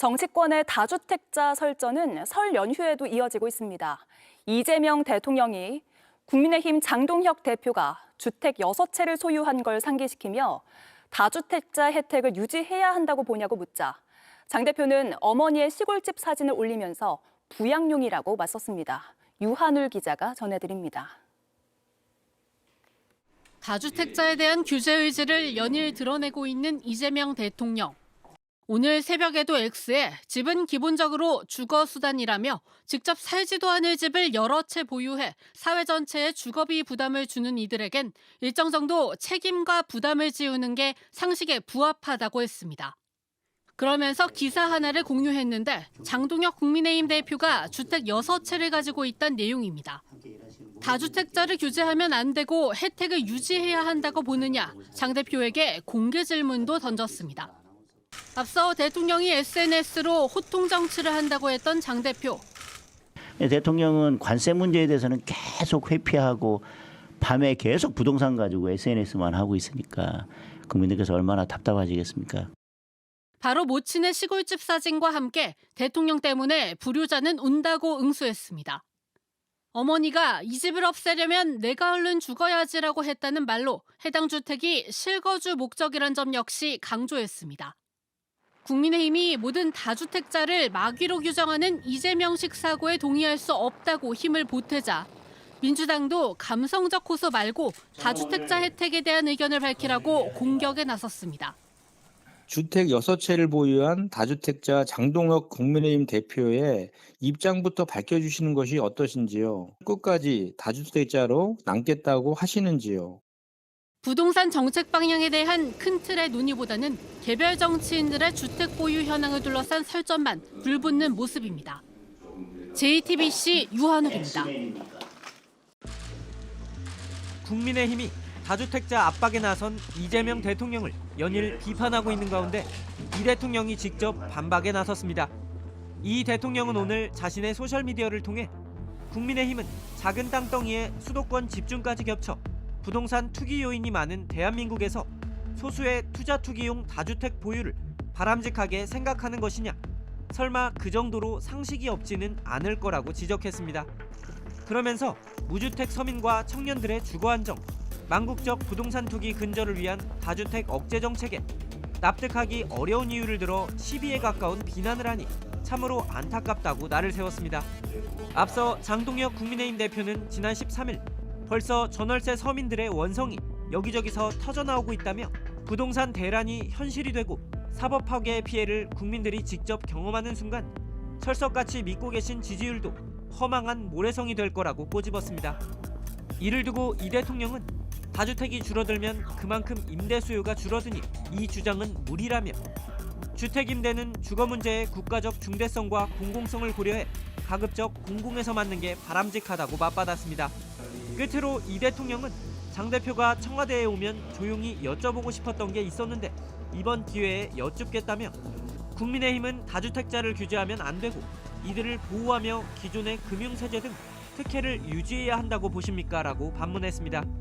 정치권의 다주택자 설전은 설 연휴에도 이어지고 있습니다. 이재명 대통령이 국민의힘 장동혁 대표가 주택 6채를 소유한 걸 상기시키며 다주택자 혜택을 유지해야 한다고 보냐고 묻자 장 대표는 어머니의 시골집 사진을 올리면서 부양용이라고 맞섰습니다. 유한울 기자가 전해드립니다. 다주택자에 대한 규제 의지를 연일 드러내고 있는 이재명 대통령. 오늘 새벽에도 X에 집은 기본적으로 주거수단이라며 직접 살지도 않을 집을 여러 채 보유해 사회 전체에 주거비 부담을 주는 이들에겐 일정 정도 책임과 부담을 지우는 게 상식에 부합하다고 했습니다. 그러면서 기사 하나를 공유했는데 장동혁 국민의힘 대표가 주택 6채를 가지고 있다는 내용입니다. 다주택자를 규제하면 안 되고 혜택을 유지해야 한다고 보느냐, 장 대표에게 공개 질문도 던졌습니다. 앞서 대통령이 SNS로 호통 정치를 한다고 했던 장 대표. 대통령은 관세 문제에 대해서는 계속 회피하고 밤에 계속 부동산 가지고 SNS만 하고 있으니까 국민들께서 얼마나 답답하시겠습니까? 바로 모친의 시골집 사진과 함께 대통령 때문에 불효자는 운다고 응수했습니다. 어머니가 이 집을 없애려면 내가 얼른 죽어야지라고 했다는 말로 해당 주택이 실거주 목적이란 점 역시 강조했습니다. 국민의힘이 모든 다주택자를 막위로 규정하는 이재명식 사고에 동의할 수 없다고 힘을 보태자 민주당도 감성적 호소 말고 다주택자 혜택에 대한 의견을 밝히라고 공격에 나섰습니다. 주택 6채를 보유한 다주택자 장동혁 국민의힘 대표의 입장부터 밝혀주시는 것이 어떠신지요? 끝까지 다주택자로 남겠다고 하시는지요? 부동산 정책 방향에 대한 큰 틀의 논의보다는 개별 정치인들의 주택 보유 현황을 둘러싼 설전만 불붙는 모습입니다. JTBC 유한울입니다. 국민의힘이 다주택자 압박에 나선 이재명 대통령을 연일 비판하고 있는 가운데 이 대통령이 직접 반박에 나섰습니다. 이 대통령은 오늘 자신의 소셜미디어를 통해 국민의힘은 작은 땅덩이에 수도권 집중까지 겹쳐 부동산 투기 요인이 많은 대한민국에서 소수의 투자 투기용 다주택 보유를 바람직하게 생각하는 것이냐, 설마 그 정도로 상식이 없지는 않을 거라고 지적했습니다. 그러면서 무주택 서민과 청년들의 주거 안정, 망국적 부동산 투기 근절을 위한 다주택 억제 정책에 납득하기 어려운 이유를 들어 시비에 가까운 비난을 하니 참으로 안타깝다고 날을 세웠습니다. 앞서 장동혁 국민의힘 대표는 지난 13일 벌써 전월세 서민들의 원성이 여기저기서 터져나오고 있다며 부동산 대란이 현실이 되고 사법 파괴의 피해를 국민들이 직접 경험하는 순간 철석같이 믿고 계신 지지율도 허망한 모래성이 될 거라고 꼬집었습니다. 이를 두고 이 대통령은 다주택이 줄어들면 그만큼 임대 수요가 줄어드니 이 주장은 무리라며 주택 임대는 주거 문제의 국가적 중대성과 공공성을 고려해 가급적 공공에서 맡는 게 바람직하다고 맞받았습니다. 끝으로 이 대통령은 장 대표가 청와대에 오면 조용히 여쭤보고 싶었던 게 있었는데 이번 기회에 여쭙겠다며 국민의힘은 다주택자를 규제하면 안 되고 이들을 보호하며 기존의 금융세제 등 특혜를 유지해야 한다고 보십니까? 라고 반문했습니다.